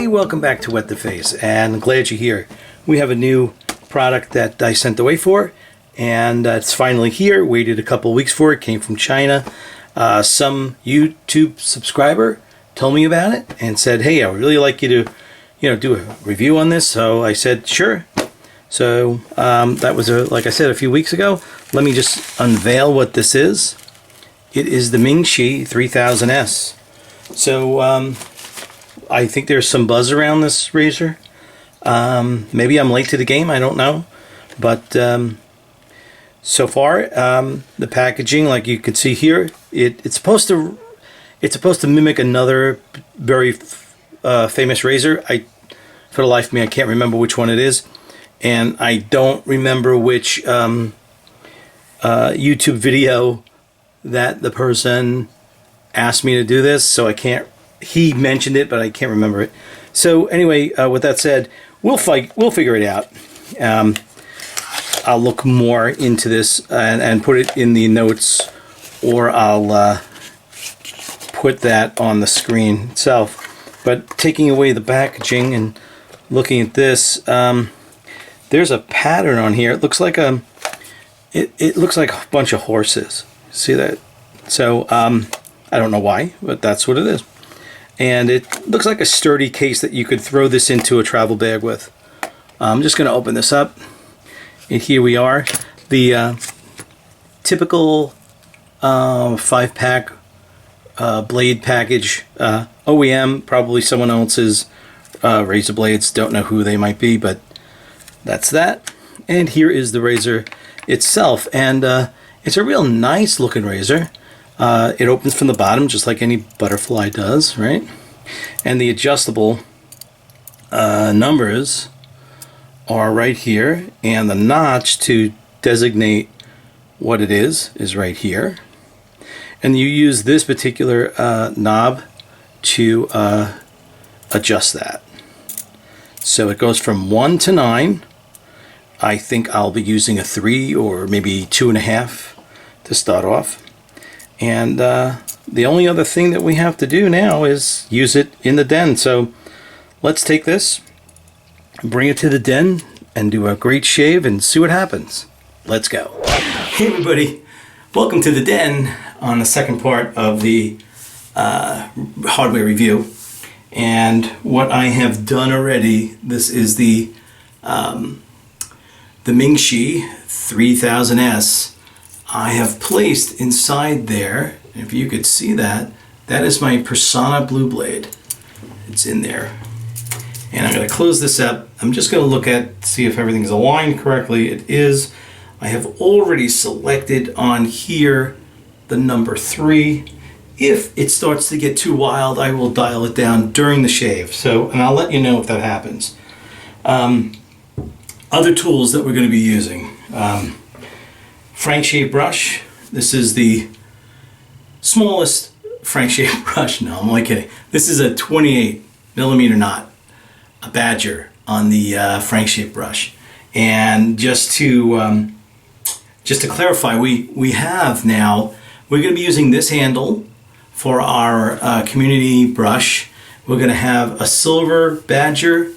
Hey, welcome back to Wet the Face, and glad you're here. We have a new product that I sent away for, and it's finally here. Waited a couple of weeks for it. Came from China. Some YouTube subscriber told me about it and said, "Hey, I would really like you to, do a review on this." So I said, "Sure." So that was, like I said, a few weeks ago. Let me just unveil what this is. It is the Ming ShI 3000S. So I think there's some buzz around this razor. Maybe I'm late to the game, I don't know. But so far, the packaging, like you can see here, it's supposed to mimic another very famous razor. For the life of me, I can't remember which one it is, and I don't remember which YouTube video that the person asked me to do this, so I can't. He mentioned it, but I can't remember it. So anyway, with that said, we'll figure it out. I'll look more into this and put it in the notes, or I'll put that on the screen itself. But taking away the packaging and looking at this, there's a pattern on here. It looks like it looks like a bunch of horses. See that? So I don't know why, but that's what it is. And it looks like a sturdy case that you could throw this into a travel bag with. I'm just going to open this up. And here we are. The typical 5-pack blade package. OEM, probably someone else's razor blades. Don't know who they might be, but that's that. And here is the razor itself. And it's a real nice looking razor. It opens from the bottom just like any butterfly does, right? And the adjustable numbers are right here, and the notch to designate what it is right here. And you use this particular knob to adjust that. So it goes from 1 to 9. I think I'll be using a 3 or maybe 2.5 to start off. And the only other thing that we have to do now is use it in the den. So let's take this, bring it to the den, and do a great shave and see what happens. Let's go. Hey everybody, welcome to the den on the second part of the hardware review. And what I have done already, this is the Ming ShI 3000S. I have placed inside there, if you could see that, that is my Persona Blue Blade. It's in there. And I'm going to close this up. I'm just going to look at, see if everything's aligned correctly. It is. I have already selected on here the number 3. If it starts to get too wild, I will dial it down during the shave. So, and I'll let you know if that happens. Other tools that we're going to be using. Frank shape brush. This is the smallest Frank shape brush. No, I'm only kidding. This is a 28mm knot, a badger on the Frank shape brush. And just to clarify, we have now, we're going to be using this handle for our community brush. We're going to have a silver badger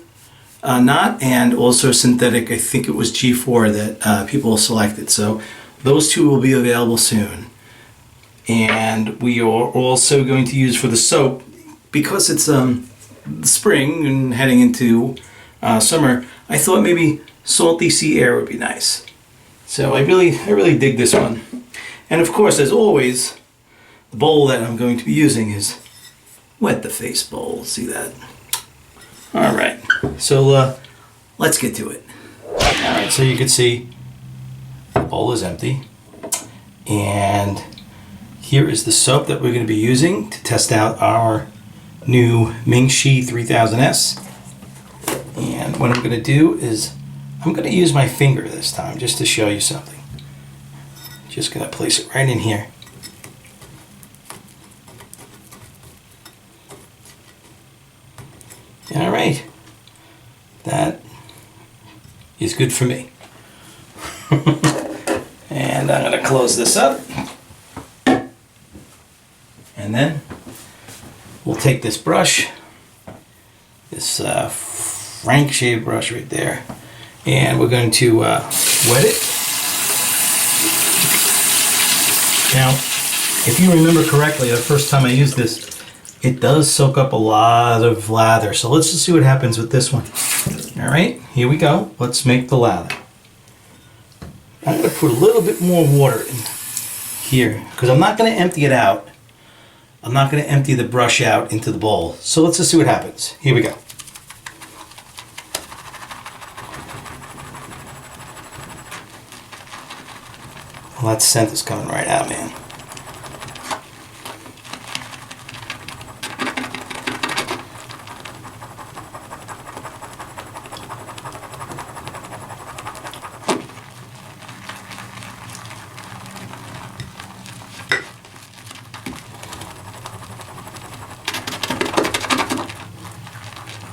knot and also synthetic. I think it was G4 that people selected. So those two will be available soon. And we are also going to use for the soap, because it's spring and heading into summer, I thought maybe salty sea air would be nice. So I really dig this one. And of course, as always, the bowl that I'm going to be using is Wet the Face bowl. See that? All right. So let's get to it. All right. So you can see the bowl is empty, and here is the soap that we're going to be using to test out our new Ming ShI 3000S. And what I'm going to do is I'm going to use my finger this time just to show you something. Just going to place it right in here. All right. That is good for me. And I'm going to close this up. And then we'll take this brush, this Frank shave brush right there, and we're going to wet it. Now, if you remember correctly, the first time I used this, it does soak up a lot of lather. So let's just see what happens with this one. All right, here we go. Let's make the lather. I'm going to put a little bit more water in here because I'm not going to empty it out. I'm not going to empty the brush out into the bowl. So let's just see what happens. Here we go. Well, that scent is coming right out, man.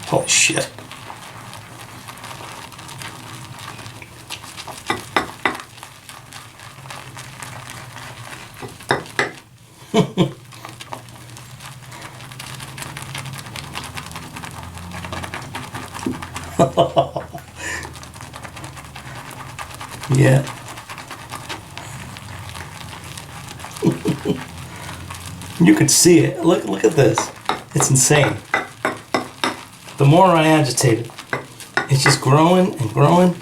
Holy shit. Yeah. You can see it. Look at this. It's insane. The more I agitate it, it's just growing and growing.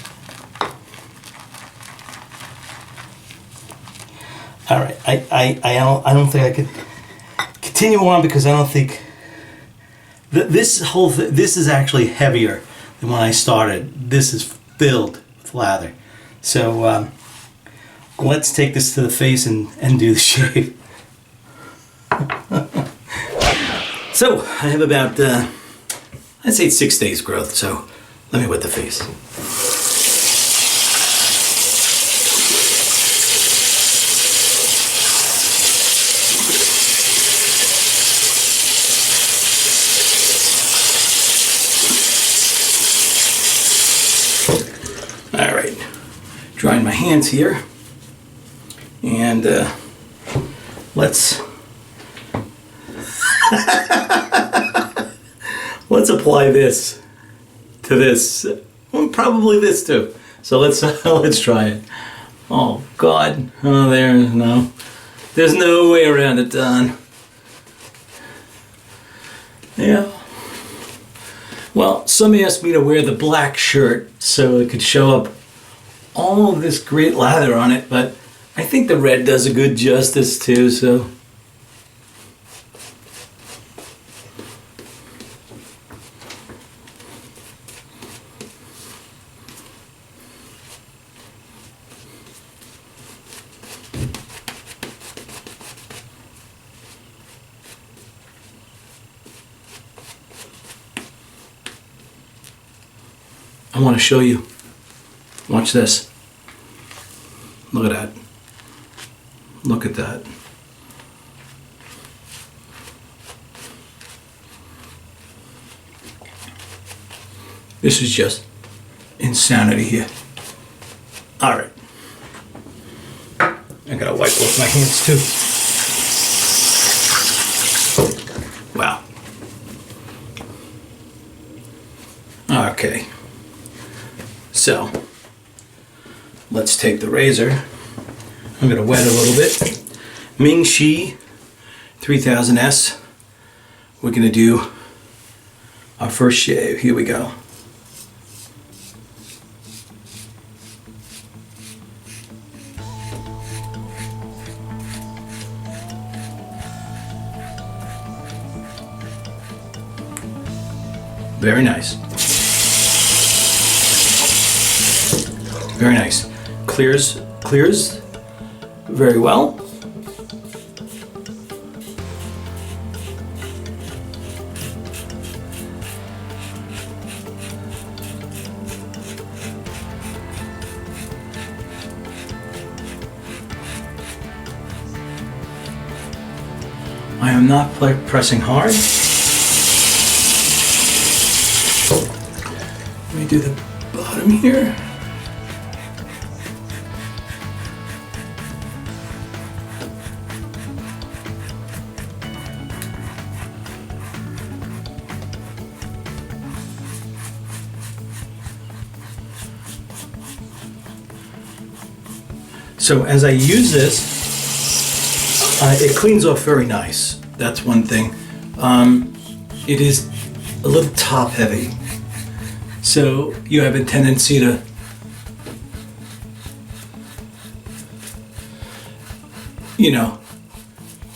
All right, I don't think I could continue on because I don't think this is actually heavier than when I started. This is filled with lather. So let's take this to the face and do the shave. So I have about I'd say 6 days growth. So let me wet the face. All right, drying my hands here, and let's let's apply this to this. Well, probably this too. So let's try it. Oh God! Oh, there's no way around it, Don. Yeah. Well, somebody asked me to wear the black shirt so it could show up all of this great lather on it, but I think the red does a good justice too, so. I want to show you. Watch this. Look at that. Look at that. This is just insanity here. All right. I gotta wipe off my hands too. Wow. Okay. So, let's take the razor. I'm going to wet a little bit. Ming ShI 3000S. We're going to do our first shave. Here we go. Very nice. Very nice. Clears very well. I am not pressing hard. Let me do the bottom here. So as I use this, it cleans off very nice. That's one thing. It is a little top heavy. So you have a tendency to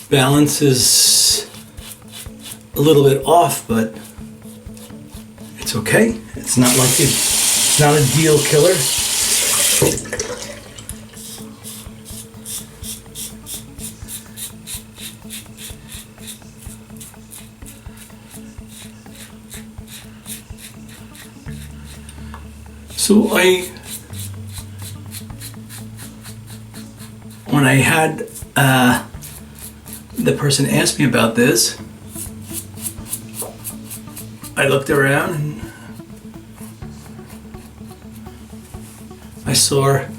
balance is a little bit off, but it's okay. It's not a deal killer. So when I had the person ask me about this, I looked around and I saw it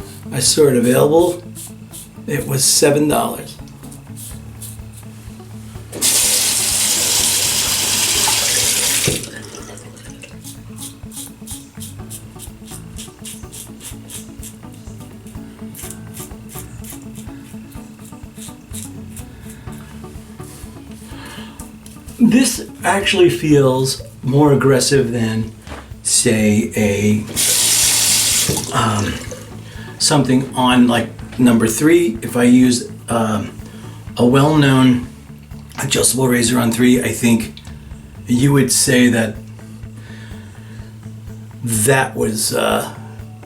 available. It was $7. This actually feels more aggressive than, say, something on like number 3. If I use a well-known adjustable razor on 3, I think you would say that was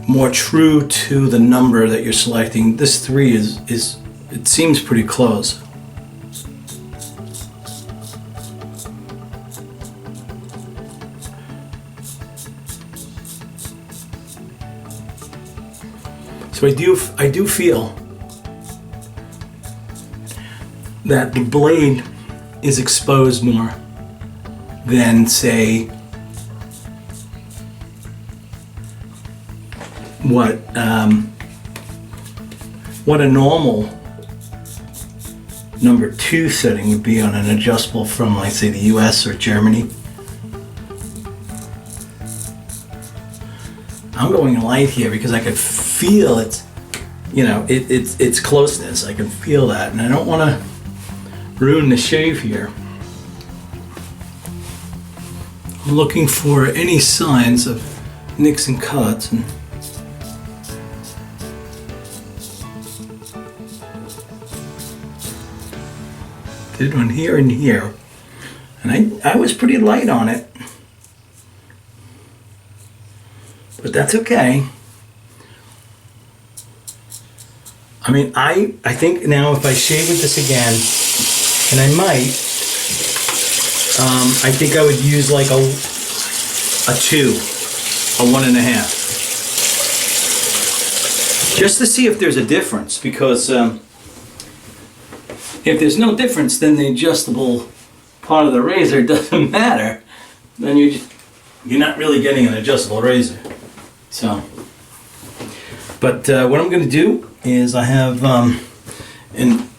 more true to the number that you're selecting. This 3 is it seems pretty close. So I do feel that the blade is exposed more than, say, what a normal number 2 setting would be on an adjustable from, like, say, the US or Germany. I'm going light here because I could feel its closeness. I can feel that, and I don't want to ruin the shave here. I'm looking for any signs of nicks and cuts, and did one here and here, and I was pretty light on it. But that's okay. I mean, I think now if I shave with this again, and I might, I think I would use like a 2, a 1.5. Just to see if there's a difference, because if there's no difference, then the adjustable part of the razor doesn't matter. Then you're not really getting an adjustable razor. So, but what I'm going to do is I have an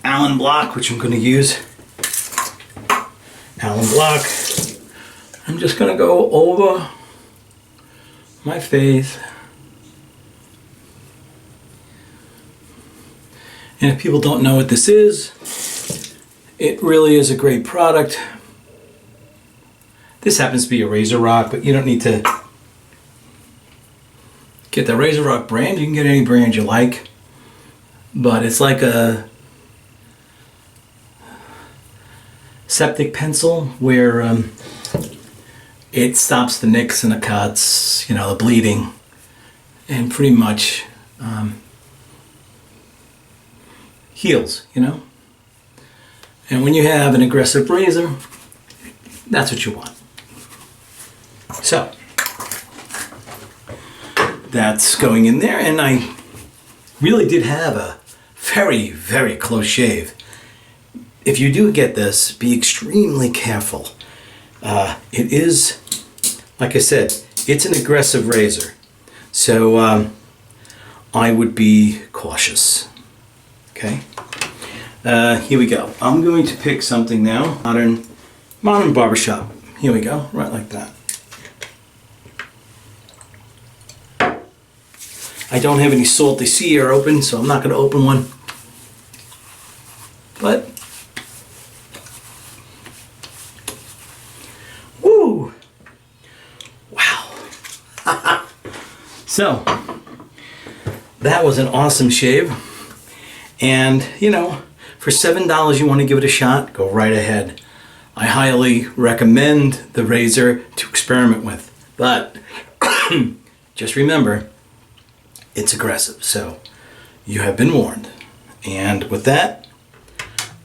Allen block, which I'm going to use. Allen block. I'm just going to go over my face. And if people don't know what this is, it really is a great product. This happens to be a Razor Rock, but you don't need to get the Razor Rock brand. You can get any brand you like, but it's like a septic pencil where it stops the nicks and the cuts, the bleeding, and pretty much heals, And when you have an aggressive razor, that's what you want. So that's going in there, and I really did have a very, very close shave. If you do get this, be extremely careful. It is, like I said, it's an aggressive razor, so I would be cautious. Okay, here we go. I'm going to pick something now, modern barbershop. Here we go, right like that. I don't have any salty sea air open, so I'm not going to open one. But, woo! Wow. So, that was an awesome shave. And, you know, for $7 you want to give it a shot, go right ahead. I highly recommend the razor to experiment with. But, just remember, it's aggressive. So, you have been warned. And with that,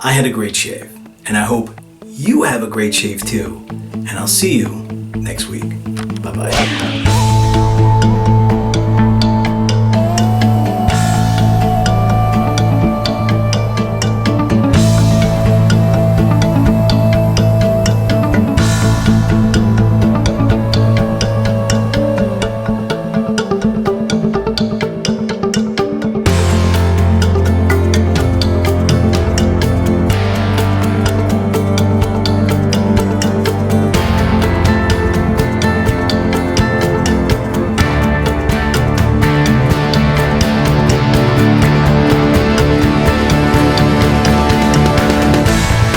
I had a great shave. And I hope you have a great shave too. And I'll see you next week. Bye-bye.